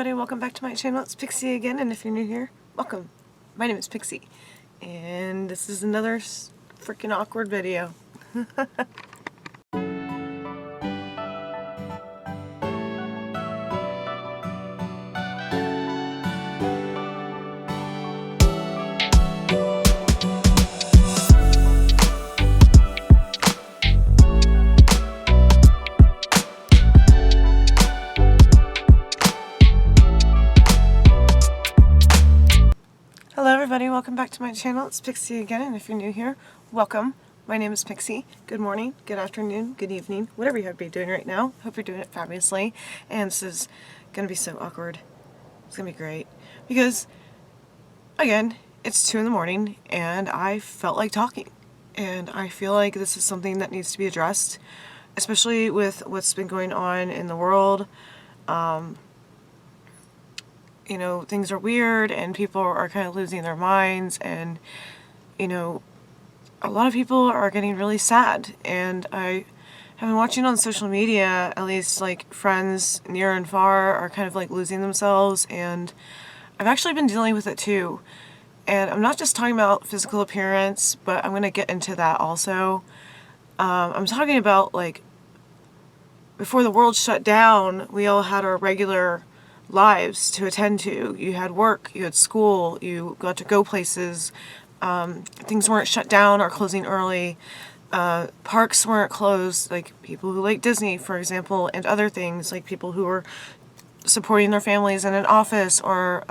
everybody, welcome back to my channel. It's Pixi again, and if you're new here, welcome. My name is Pixi, and this is another freaking awkward video. Hello everybody, welcome back to my channel. It's Pixi again, and if you're new here, welcome. My name is Pixi. Good morning, good afternoon, good evening, whatever you have to be doing right now. Hope you're doing it fabulously. And this is going to be so awkward. It's going to be great. Because, again, it's 2 in the morning, and I felt like talking. And I feel like this is something that needs to be addressed, especially with what's been going on in the world. You know, things are weird and people are kind of losing their minds, and, you know, a lot of people are getting really sad. And I have been watching on social media, at least like friends near and far are kind of like losing themselves, and I've actually been dealing with it too. And I'm not just talking about physical appearance, but I'm going to get into that also. I'm talking about, like, before the world shut down, we all had our regular lives to attend to. You had work, you had school, you got to go places, things weren't shut down or closing early, parks weren't closed, like people who like Disney, for example, and other things, like people who were supporting their families in an office, or,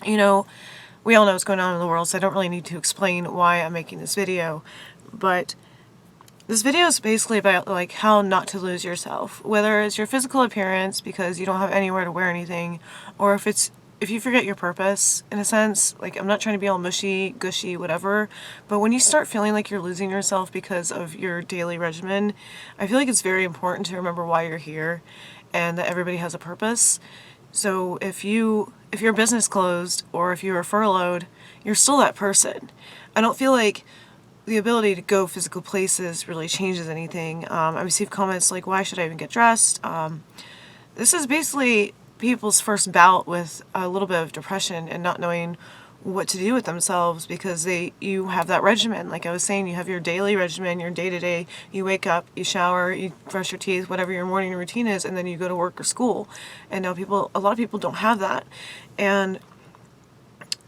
you know, we all know what's going on in the world, so I don't really need to explain why I'm making this video, but this video is basically about, like, how not to lose yourself, whether it's your physical appearance because you don't have anywhere to wear anything, or if you forget your purpose, in a sense. Like, I'm not trying to be all mushy, gushy, whatever, but when you start feeling like you're losing yourself because of your daily regimen, I feel like it's very important to remember why you're here and that everybody has a purpose. So if your business closed or if you were furloughed, you're still that person. I don't feel like the ability to go physical places really changes anything. I received comments like, why should I even get dressed? This is basically people's first bout with a little bit of depression and not knowing what to do with themselves, because you have that regimen. Like I was saying, you have your daily regimen, your day-to-day. You wake up, you shower, you brush your teeth, whatever your morning routine is, and then you go to work or school. And now a lot of people don't have that. And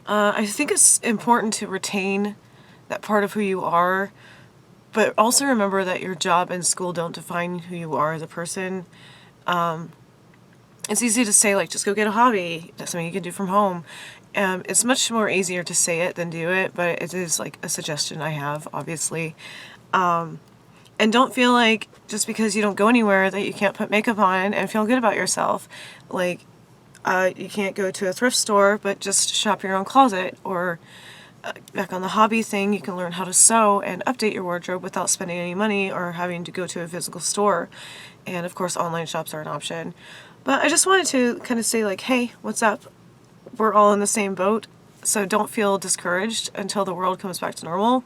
I think it's important to retain that part of who you are, but also remember that your job and school don't define who you are as a person. It's easy to say, like, just go get a hobby. That's something you can do from home. It's much more easier to say it than do it, but it is like a suggestion I have, obviously. And don't feel like just because you don't go anywhere that you can't put makeup on and feel good about yourself. Like, you can't go to a thrift store, but just shop your own closet, or back on the hobby thing, you can learn how to sew and update your wardrobe without spending any money or having to go to a physical store. And of course, online shops are an option. But I just wanted to kind of say, like, hey, what's up? We're all in the same boat, so don't feel discouraged until the world comes back to normal.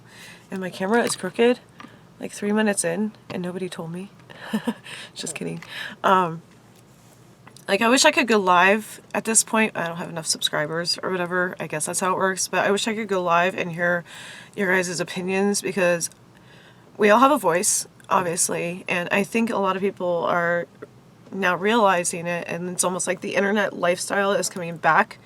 And my camera is crooked, like 3 minutes in, and nobody told me. Just kidding. Like, I wish I could go live at this point. I don't have enough subscribers or whatever. I guess that's how it works. But I wish I could go live and hear your guys' opinions, because we all have a voice, obviously. And I think a lot of people are now realizing it. And it's almost like the internet lifestyle is coming back.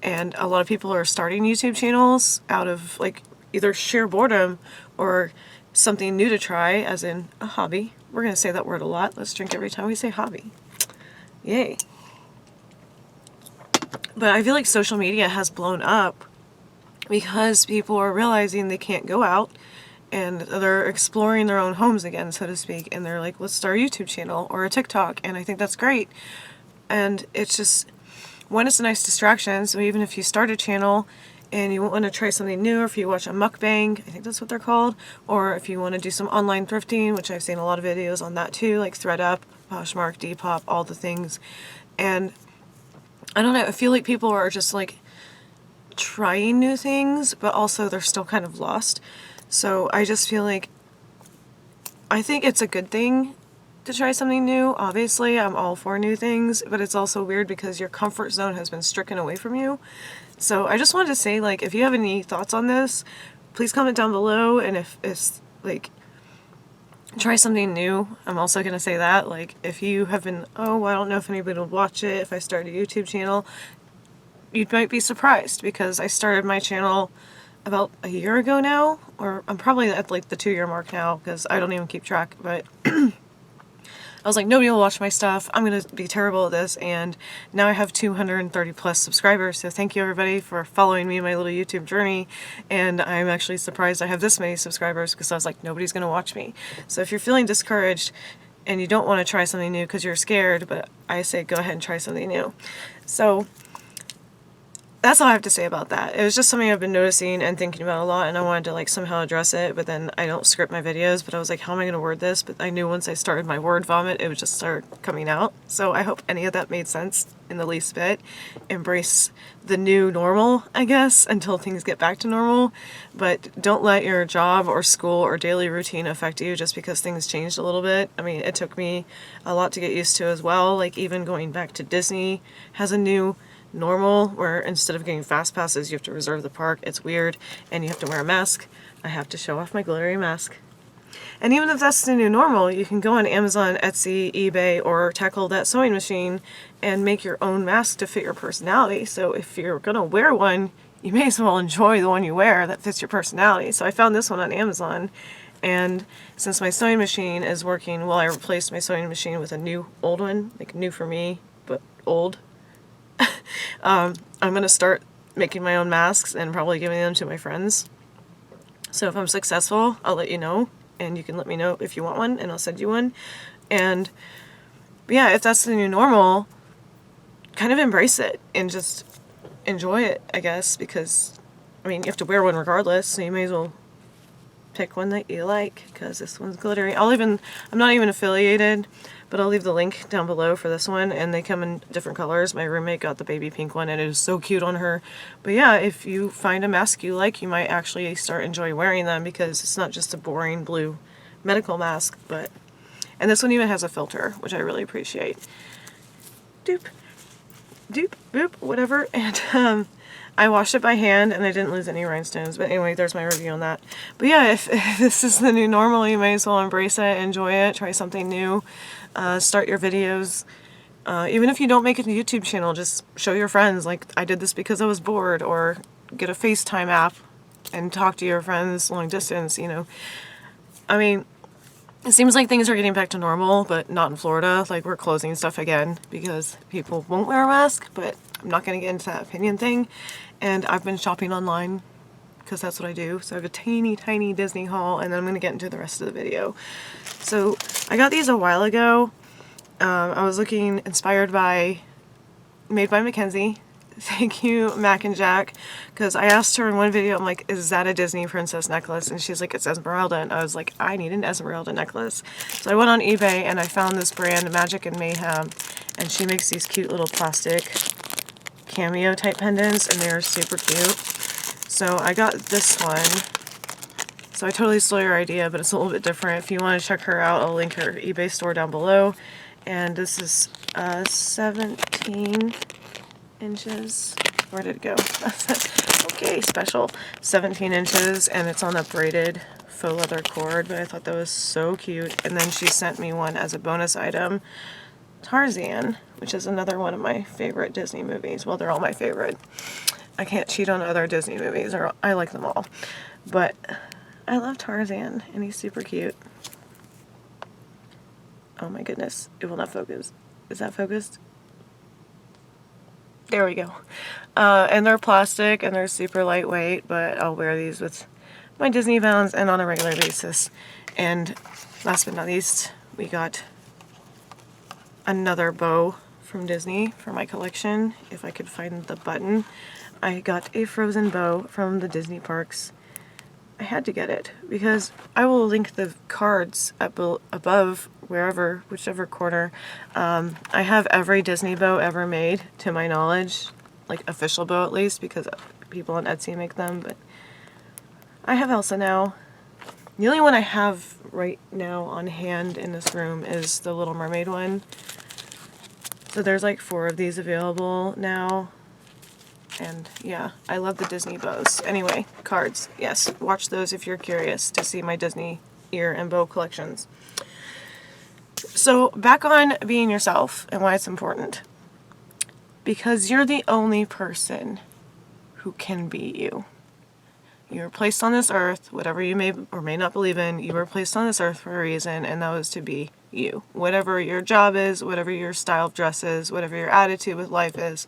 And a lot of people are starting YouTube channels out of, like, either sheer boredom or something new to try, as in a hobby. We're going to say that word a lot. Let's drink every time we say hobby. Yay. But I feel like social media has blown up because people are realizing they can't go out, and they're exploring their own homes again, so to speak, and they're like, let's start a YouTube channel or a TikTok, and I think that's great. And it's just, one, it's a nice distraction, so even if you start a channel and you want to try something new, or if you watch a mukbang, I think that's what they're called, or if you want to do some online thrifting, which I've seen a lot of videos on that too, like ThredUp, Poshmark, Depop, all the things. And I don't know, I feel like people are just, like, trying new things, but also they're still kind of lost. So I just feel like, I think it's a good thing to try something new. Obviously, I'm all for new things, but it's also weird because your comfort zone has been stricken away from you. So I just wanted to say, like, if you have any thoughts on this, please comment down below. And if it's like, try something new. I'm also going to say that, like, if you have been, oh, I don't know if anybody will watch it if I start a YouTube channel, you might be surprised because I started my channel about a year ago now, or I'm probably at like the 2-year mark now because I don't even keep track, but I was like, nobody will watch my stuff. I'm going to be terrible at this. And now I have 230 plus subscribers. So thank you everybody for following me in my little YouTube journey. And I'm actually surprised I have this many subscribers because I was like, nobody's going to watch me. So if you're feeling discouraged and you don't want to try something new because you're scared, but I say go ahead and try something new. So that's all I have to say about that. It was just something I've been noticing and thinking about a lot, and I wanted to like somehow address it, but then I don't script my videos, but I was like, how am I going to word this? But I knew once I started my word vomit, it would just start coming out. So I hope any of that made sense in the least bit. Embrace the new normal, I guess, until things get back to normal, but don't let your job or school or daily routine affect you just because things changed a little bit. I mean, it took me a lot to get used to as well. Like even going back to Disney has a new normal where instead of getting fast passes you have to reserve the park. It's weird, and you have to wear a mask. I have to show off my glittery mask. And even if that's the new normal, you can go on Amazon, Etsy, eBay, or tackle that sewing machine and make your own mask to fit your personality. So if you're gonna wear one, you may as well enjoy the one you wear that fits your personality. So I found this one on Amazon, and since my sewing machine is working, well, I replaced my sewing machine with a new old one, like new for me, but old. I'm going to start making my own masks and probably giving them to my friends. So if I'm successful, I'll let you know, and you can let me know if you want one, and I'll send you one. And yeah, if that's the new normal, kind of embrace it and just enjoy it, I guess, because, I mean, you have to wear one regardless, so you may as well pick one that you like, because this one's glittery. I'm not even affiliated, but I'll leave the link down below for this one, and they come in different colors. My roommate got the baby pink one, and it is so cute on her. But yeah, if you find a mask you like, you might actually start enjoying wearing them, because it's not just a boring blue medical mask, and this one even has a filter, which I really appreciate. Doop, doop, boop, whatever, and I washed it by hand and I didn't lose any rhinestones, but anyway, there's my review on that. But yeah, if this is the new normal, you may as well embrace it, enjoy it, try something new, start your videos. Even if you don't make a YouTube channel, just show your friends, like I did this because I was bored, or get a FaceTime app and talk to your friends long distance, you know. I mean, it seems like things are getting back to normal, but not in Florida. Like, we're closing stuff again because people won't wear a mask, but I'm not going to get into that opinion thing. And I've been shopping online because that's what I do. So I have a teeny tiny Disney haul, and then I'm going to get into the rest of the video. So I got these a while ago. I was looking inspired by Made by Mackenzie. Thank you, Mac and Jack, because I asked her in one video, I'm like, is that a Disney princess necklace? And she's like, it's Esmeralda. And I was like, I need an Esmeralda necklace. So I went on eBay and I found this brand, Magic and Mayhem, and she makes these cute little plastic cameo type pendants, and they're super cute. So I got this one. So I totally stole your idea, but it's a little bit different. If you want to check her out, I'll link her eBay store down below. And this is 17 inches. Where did it go? Okay, special. 17 inches, and it's on a braided faux leather cord, but I thought that was so cute. And then she sent me one as a bonus item, Tarzan, which is another one of my favorite Disney movies. Well, they're all my favorite. I can't cheat on other Disney movies, or I like them all. But I love Tarzan, and he's super cute. Oh my goodness, it will not focus. Is that focused? There we go. And they're plastic, and they're super lightweight, but I'll wear these with my Disney Bounds and on a regular basis. And last but not least, we got another bow from Disney for my collection. If I could find the button. I got a frozen bow from the Disney parks. I had to get it because I will link the cards above, wherever, whichever corner. I have every Disney bow ever made, to my knowledge, like official bow at least, because people on Etsy make them, but I have Elsa now, The only one I have right now on hand in this room is the Little Mermaid one. So there's like 4 of these available now. And yeah, I love the Disney bows. Anyway, cards. Yes, watch those if you're curious to see my Disney ear and bow collections. So back on being yourself and why it's important. Because you're the only person who can be you. You were placed on this earth, whatever you may or may not believe in, you were placed on this earth for a reason, and that was to be you. Whatever your job is, whatever your style of dress is, whatever your attitude with life is,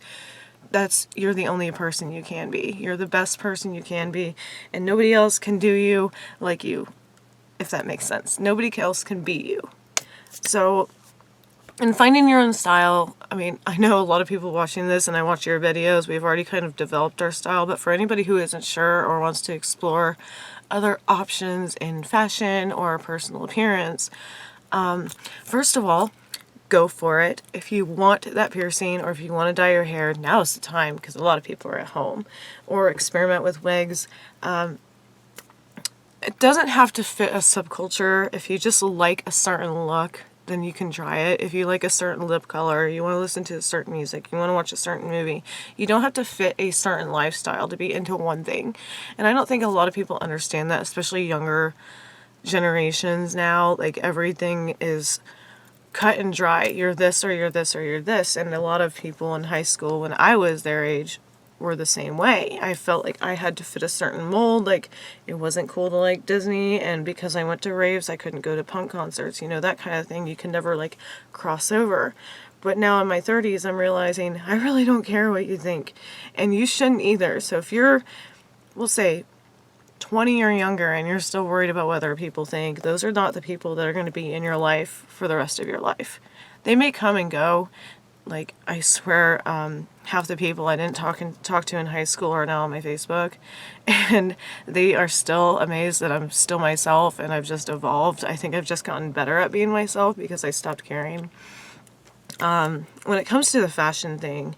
you're the only person you can be. You're the best person you can be, and nobody else can do you like you, if that makes sense. Nobody else can be you. So, in finding your own style, I mean, I know a lot of people watching this, and I watch your videos, we've already kind of developed our style, but for anybody who isn't sure or wants to explore other options in fashion or personal appearance, first of all, go for it. If you want that piercing or if you want to dye your hair, now's the time, because a lot of people are at home. Or experiment with wigs. It doesn't have to fit a subculture. If you just like a certain look, then you can try it. If you like a certain lip color, you want to listen to a certain music, you want to watch a certain movie, you don't have to fit a certain lifestyle to be into one thing. And I don't think a lot of people understand that, especially younger generations now. Like, everything is cut and dry. You're this or you're this or you're this. And a lot of people in high school when I was their age were the same way. I felt like I had to fit a certain mold. Like, it wasn't cool to like Disney, and because I went to raves I couldn't go to punk concerts, you know, that kind of thing. You can never like cross over. But now in my 30s I'm realizing I really don't care what you think, and you shouldn't either. So if you're, we'll say, 20 or younger and you're still worried about what other people think, those are not the people that are going to be in your life for the rest of your life. They may come and go. Like, I swear, half the people I didn't talk to in high school are now on my Facebook, and they are still amazed that I'm still myself and I've just evolved. I think I've just gotten better at being myself because I stopped caring. When it comes to the fashion thing,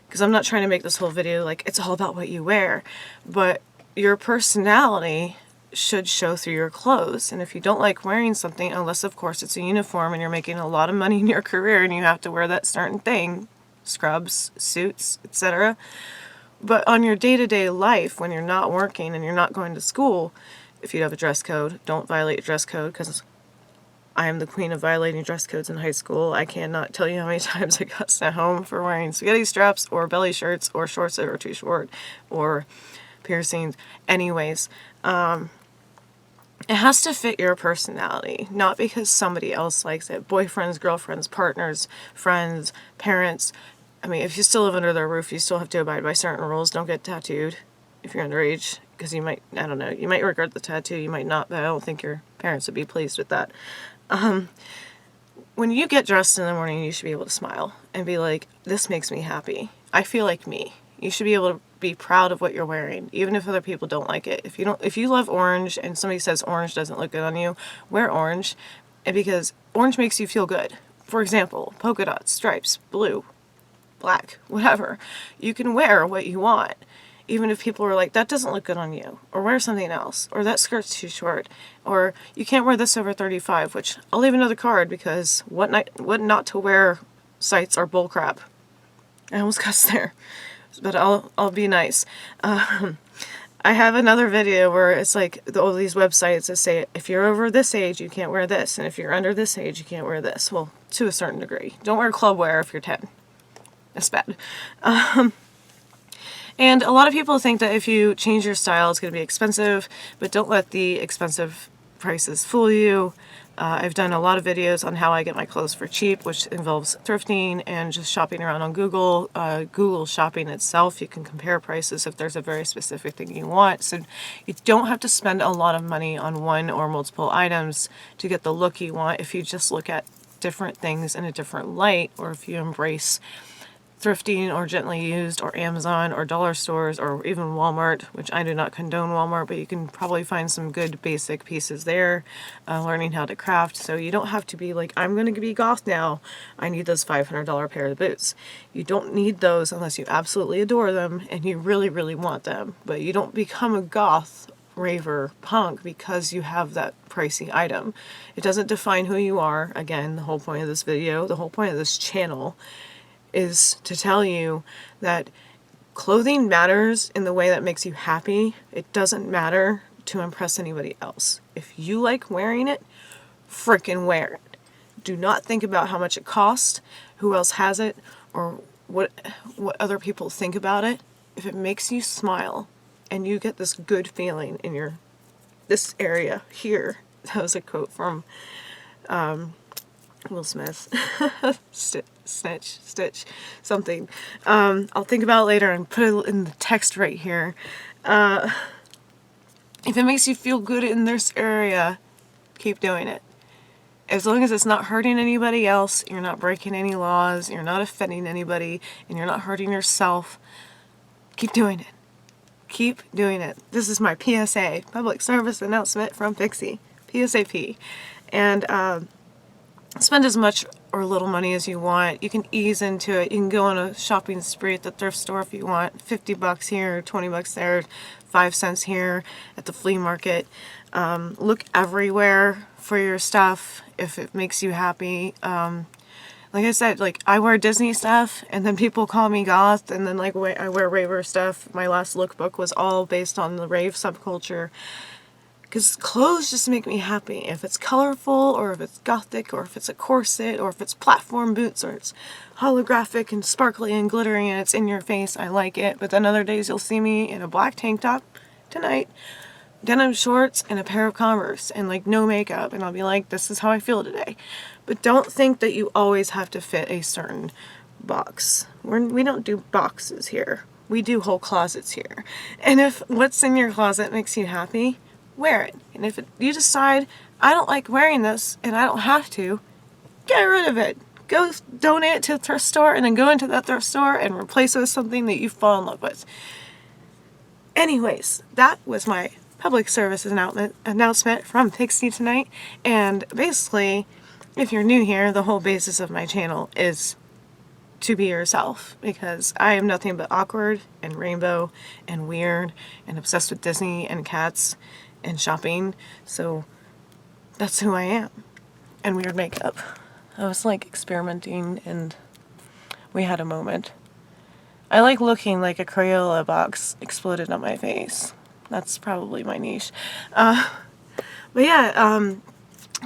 because I'm not trying to make this whole video like it's all about what you wear, but your personality should show through your clothes. And if you don't like wearing something, unless of course it's a uniform and you're making a lot of money in your career and you have to wear that certain thing, scrubs, suits, etc. But on your day-to-day life, when you're not working and you're not going to school, if you have a dress code, don't violate your dress code, because I am the queen of violating dress codes in high school. I cannot tell you how many times I got sent home for wearing spaghetti straps or belly shirts or shorts that were too short or piercings. Anyways, it has to fit your personality, not because somebody else likes it. Boyfriends, girlfriends, partners, friends, parents. I mean, if you still live under their roof, you still have to abide by certain rules. Don't get tattooed if you're underage, because you might, I don't know, you might regret the tattoo, you might not, but I don't think your parents would be pleased with that. When you get dressed in the morning, you should be able to smile and be like, this makes me happy. I feel like me. You should be able to be proud of what you're wearing, even if other people don't like it. If you love orange and somebody says orange doesn't look good on you, wear orange, and because orange makes you feel good. For example, polka dots, stripes, blue, black, whatever. You can wear what you want, even if people are like, that doesn't look good on you, or wear something else, or that skirt's too short, or you can't wear this over 35, which I'll leave another card, because what not to wear sites are bullcrap. I almost cussed there. But I'll be nice. I have another video where it's like all these websites that say, if you're over this age, you can't wear this, and if you're under this age, you can't wear this. Well, to a certain degree. Don't wear club wear if you're 10. That's bad. And a lot of people think that if you change your style, it's going to be expensive, but don't let the expensive prices fool you. I've done a lot of videos on how I get my clothes for cheap, which involves thrifting and just shopping around on Google. Google shopping itself, you can compare prices if there's a very specific thing you want. So you don't have to spend a lot of money on one or multiple items to get the look you want if you just look at different things in a different light, or if you embrace thrifting or gently used or Amazon or dollar stores or even Walmart, which I do not condone Walmart, but you can probably find some good basic pieces there, learning how to craft. So you don't have to be like, I'm going to be goth now, I need those $500 pair of boots. You don't need those unless you absolutely adore them and you really, really want them. But you don't become a goth raver, punk because you have that pricey item. It doesn't define who you are. Again, the whole point of this video, the whole point of this channel is to tell you that clothing matters in the way that makes you happy. It doesn't matter to impress anybody else. If you like wearing it, frickin' wear it. Do not think about how much it costs, who else has it, or what other people think about it. If it makes you smile and you get this good feeling in this area here, that was a quote from Will Smith. Stitch, something. I'll think about it later and put it in the text right here. If it makes you feel good in this area, keep doing it. As long as it's not hurting anybody else, you're not breaking any laws, you're not offending anybody, and you're not hurting yourself, keep doing it. Keep doing it. This is my PSA, public service announcement from Pixi. PSAP. And spend as much or little money as you want. You can ease into it. You can go on a shopping spree at the thrift store if you want. $50 here, $20 there, 5 cents here at the flea market. Look everywhere for your stuff if it makes you happy. Like I said, like I wear Disney stuff and then people call me goth, and then like I wear raver stuff. My last lookbook was all based on the rave subculture. Because clothes just make me happy. If it's colorful, or if it's gothic, or if it's a corset, or if it's platform boots, or it's holographic and sparkly and glittery and it's in your face, I like it. But then other days you'll see me in a black tank top tonight, denim shorts, and a pair of Converse, and like no makeup, and I'll be like, this is how I feel today. But don't think that you always have to fit a certain box. We don't do boxes here. We do whole closets here. And if what's in your closet makes you happy, wear it. And if you decide, I don't like wearing this and I don't have to, get rid of it. Go donate it to a thrift store, and then go into that thrift store and replace it with something that you fall in love with. Anyways, that was my public service announcement from Pixi tonight. And basically, if you're new here, the whole basis of my channel is to be yourself, because I am nothing but awkward and rainbow and weird and obsessed with Disney and cats and shopping. So that's who I am. And weird makeup. I was like experimenting and we had a moment. I like looking like a Crayola box exploded on my face. That's probably my niche. But yeah,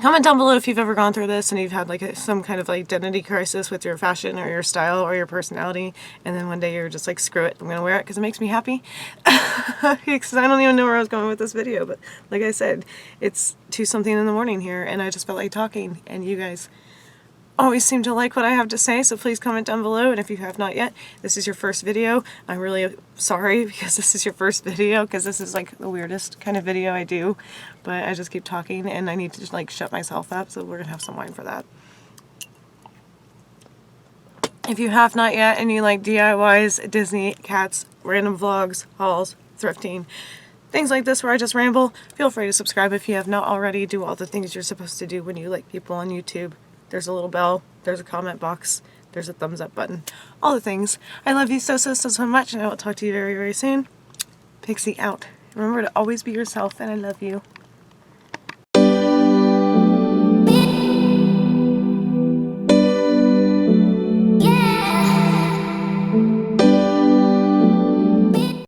comment down below if you've ever gone through this and you've had like some kind of like identity crisis with your fashion or your style or your personality, and then one day you're just like, screw it, I'm gonna wear it because it makes me happy. Because I don't even know where I was going with this video, but like I said, it's 2 something in the morning here and I just felt like talking, and you guys always seem to like what I have to say, so please comment down below. And if you have not yet, this is your first video, I'm really sorry because this is your first video, because this is like the weirdest kind of video I do, but I just keep talking and I need to just like shut myself up, so we're gonna have some wine for that. If you have not yet and you like DIYs, Disney, cats, random vlogs, hauls, thrifting, things like this where I just ramble, feel free to subscribe if you have not already. Do all the things you're supposed to do when you like people on YouTube. There's a little bell, there's a comment box, there's a thumbs up button, all the things. I love you so much, and I will talk to you very, very soon. Pixi out. Remember to always be yourself, and I love you.